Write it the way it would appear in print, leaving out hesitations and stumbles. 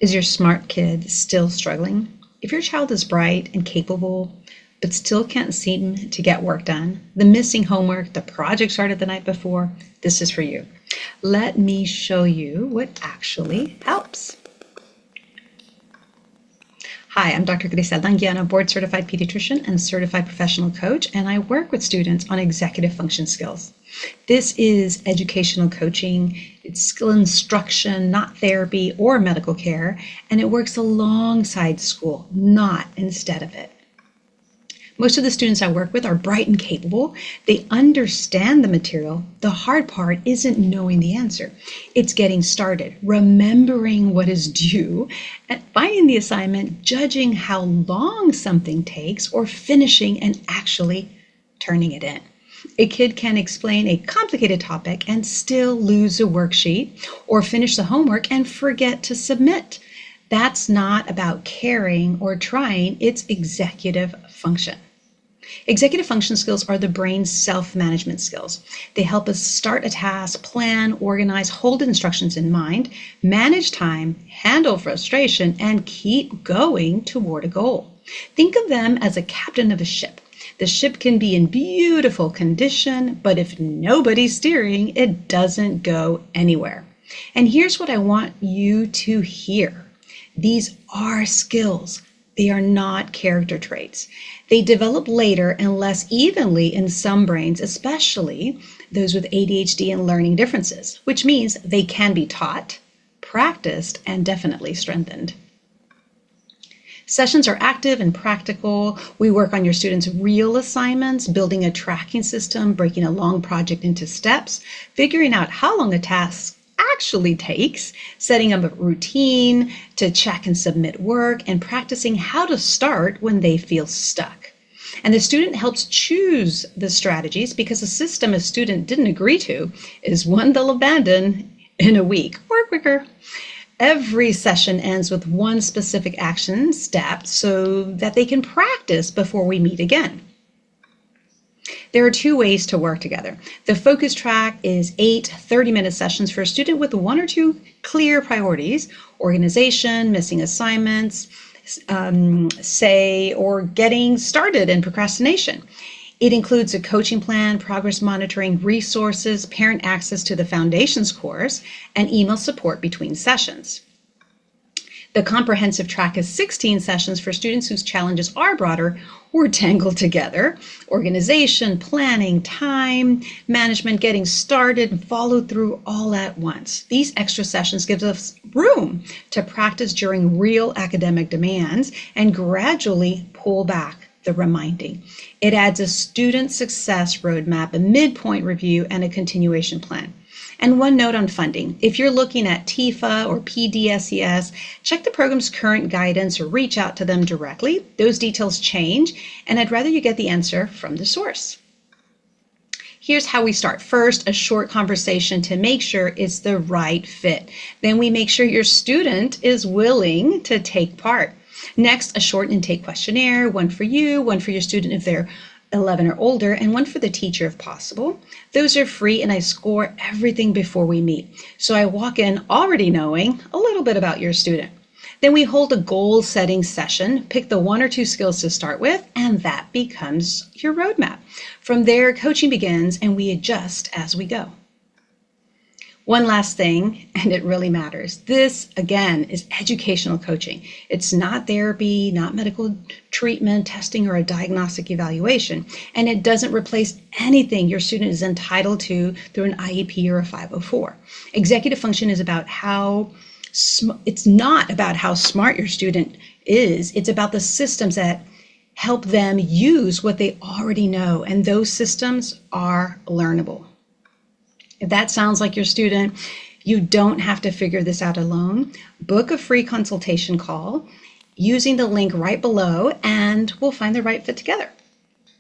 Is your smart kid still struggling? If your child is bright and capable, but still can't seem to get work done, the missing homework, the project started the night before, this is for you. Let me show you what actually helps. Hi, I'm Dr. Grizelda Anguiano, board-certified pediatrician and certified professional coach, and I work with students on executive function skills. This is educational coaching. It's skill instruction, not therapy or medical care, and it works alongside school, not instead of it. Most of the students I work with are bright and capable. They understand the material. The hard part isn't knowing the answer. It's getting started, remembering what is due, and finding the assignment, judging how long something takes, or finishing and actually turning it in. A kid can explain a complicated topic and still lose a worksheet, or finish the homework and forget to submit. That's not about caring or trying, it's executive function. Executive function skills are the brain's self-management skills. They help us start a task, plan, organize, hold instructions in mind, manage time, handle frustration, and keep going toward a goal. Think of them as a captain of a ship. The ship can be in beautiful condition, but if nobody's steering, it doesn't go anywhere. And here's what I want you to hear. These are skills. They are not character traits. They develop later and less evenly in some brains, especially those with ADHD and learning differences, which means they can be taught, practiced, and definitely strengthened. Sessions are active and practical. We work on your students' real assignments, building a tracking system, breaking a long project into steps, figuring out how long a task actually takes, setting up a routine to check and submit work, and practicing how to start when they feel stuck. And the student helps choose the strategies because a system a student didn't agree to is one they'll abandon in a week or quicker. Every session ends with one specific action step so that they can practice before we meet again. There are two ways to work together. The focus track is 8 30-minute sessions for a student with 1 or 2 clear priorities: organization, missing assignments, or getting started and procrastination. It includes a coaching plan, progress monitoring, resources, parent access to the foundations course, and email support between sessions. The comprehensive track is 16 sessions for students whose challenges are broader or tangled together: organization, planning, time management, getting started, and follow through all at once. These extra sessions give us room to practice during real academic demands and gradually pull back the reminding. It adds a student success roadmap, a midpoint review, and a continuation plan. And one note on funding: if you're looking at TEFA or PDSES, check the program's current guidance or reach out to them directly. Those details change, and I'd rather you get the answer from the source. Here's how we start. First, a short conversation to make sure it's the right fit. Then we make sure your student is willing to take part. Next, a short intake questionnaire, one for you, one for your student if they're 11 or older, and one for the teacher if possible. Those are free, and I score everything before we meet. So I walk in already knowing a little bit about your student. Then we hold a goal setting session, pick the 1 or 2 skills to start with, and that becomes your roadmap. From there, coaching begins, and we adjust as we go. One last thing, and it really matters. This, again, is educational coaching. It's not therapy, not medical treatment, testing, or a diagnostic evaluation. And it doesn't replace anything your student is entitled to through an IEP or a 504. Executive function is about it's not about how smart your student is. It's about the systems that help them use what they already know. And those systems are learnable. If that sounds like your student, you don't have to figure this out alone. Book a free consultation call using the link right below, and we'll find the right fit together.